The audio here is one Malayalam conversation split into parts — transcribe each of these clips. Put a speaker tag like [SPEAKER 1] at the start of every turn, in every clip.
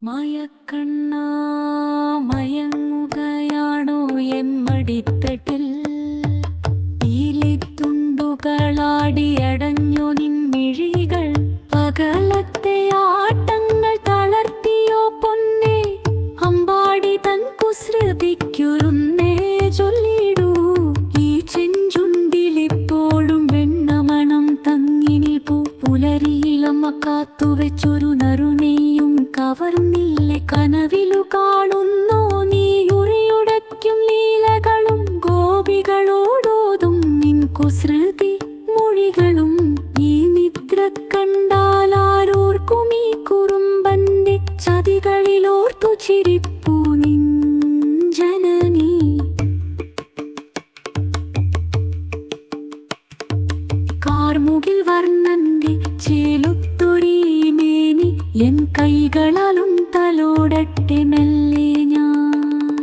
[SPEAKER 1] മയക്കണ്ണാ മയങ്ങുകയാണോ എൻ മടിത്തട്ടിൽ? പീലിത്തുണ്ടുകളാടിയടഞ്ഞു നിൻ മിഴികൾ. പകലത്തെ ആട്ടങ്ങൾ തളർത്തിയോ പൊന്നേ? അമ്പാടി തൻ കുസൃതിക്കുരുന്നേ ചൊല്ലിടൂ. ഈ ചെഞ്ചുണ്ടിലിപ്പോഴും വെണ്ണമണം തങ്ങി നിൽപ്പൂ. പുലരിയിലമ്മ കാത്തുവെച്ചൊരു നറുനെയ്യും കവർന്നില്ലേ? കനവിലു കാണുന്നോ നീ ഉറിയുടയ്ക്കും ലീലകളും? ഗോപികളോടോതും നിൻ കുസൃതി മൊഴികളും. ഈ നിദ്ര കണ്ടാലാരോർക്കും ഈ കുറുമ്പന്റെ ചതികളിലോർത്തു ചിരിപ്പൂ നിൻ ജനനീ. കാർമുകിൽ വർണ്ണന്റെ ചേലുത്തൊരീ മേനി എൻ കൈകളാലും തലോടട്ടെ മെല്ലെ ഞാൻ.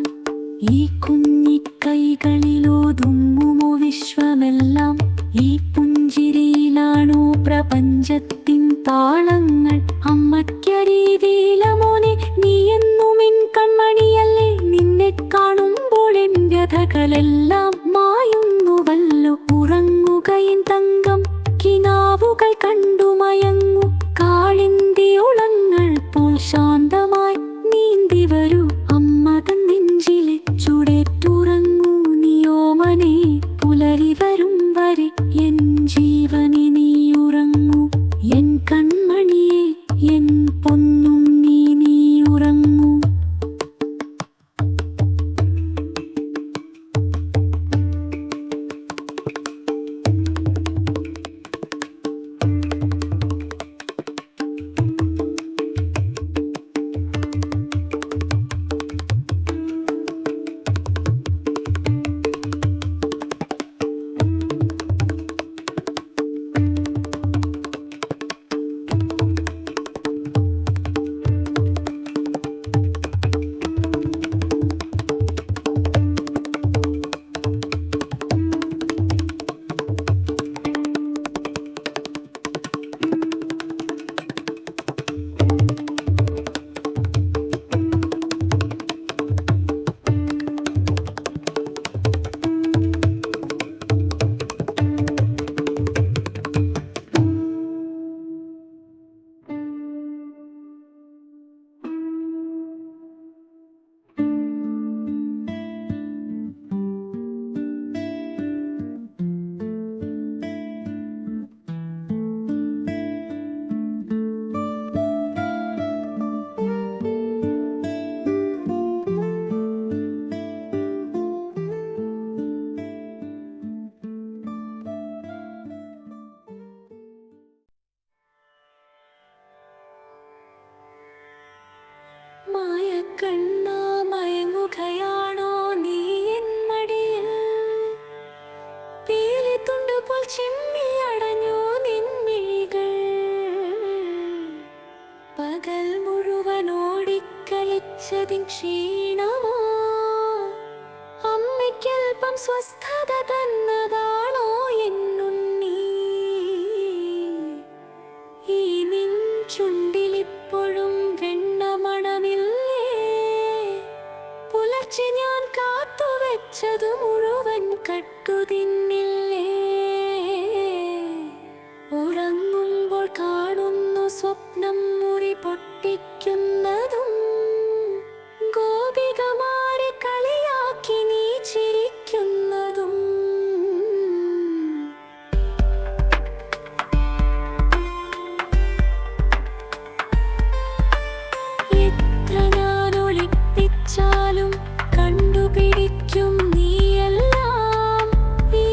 [SPEAKER 1] ഈ കുഞ്ഞിക്കൈകളിലോതുങ്ങുമോ വിശ്വമെല്ലാം? ഈ പുഞ്ചിരിയിലാണോ പ്രപഞ്ചത്തിൻ താളങ്ങൾ? അമ്മയ്ക്കരിയില മോനെ, നീ എന്നും എൻ കൺമണിയല്ലേ? നിന്നെ കാണുമ്പോൾ എൻ വ്യഥകളെല്ലാം മായുന്നുവല്ലോ. ഉറങ്ങുകയിൻ തങ്കം, കിനാവുകൾ കണ്ടു മയങ്ങു. കാളിന്തിയുളങ്ങൾ പോൽ ശാന്തമായി നീന്തി വരൂ. അമ്മതൻ നെഞ്ചിലെ ചുടേറ്റുറങ്ങൂ നീയോമനെ. പുലരി വരും വരെ എൻ ജീവനെ നീ ഉറങ്ങൂ. എൻ കൺമണിയെ, എൻ പൊന്നും നീ ഉറങ്ങൂ. മായക്കണ്ണാ മയങ്ങുകയാണോ നീ എൻ മടിയിൽ? പീലിത്തുണ്ടുപോൽ ചിമ്മിയടഞ്ഞു നിൻ മിഴികൾ. പകൽ മുഴുവൻ ഓടിക്കളിച്ചതിൻ ക്ഷീണമോ? അമ്മയ്ക്കൽപ്പം സ്വസ്ഥത തന്നതാണോ എന്നുണ്ണീ? ഈ നിൻ ചുണ്ടിലിപ്പോഴും വെണ്ണമണമില്ലേ? പുലർച്ചെ ഞാൻ കാത്തുവെച്ചതു മുഴുവൻ കട്ടുതിന്നില്ലേ? ഉറങ്ങുമ്പോൾ കാണുന്നു സ്വപ്നം മുറി പൊട്ടിക്കുന്നതും. ഗോപികമാരെ കളിയാക്കി നീ ചിരിക്കുന്നതും. എത്ര ഞാൻ ഒളിപ്പിച്ചാലും കണ്ടുപിടിക്കും നീയെല്ലാം. ഈ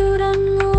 [SPEAKER 1] തുറന്നു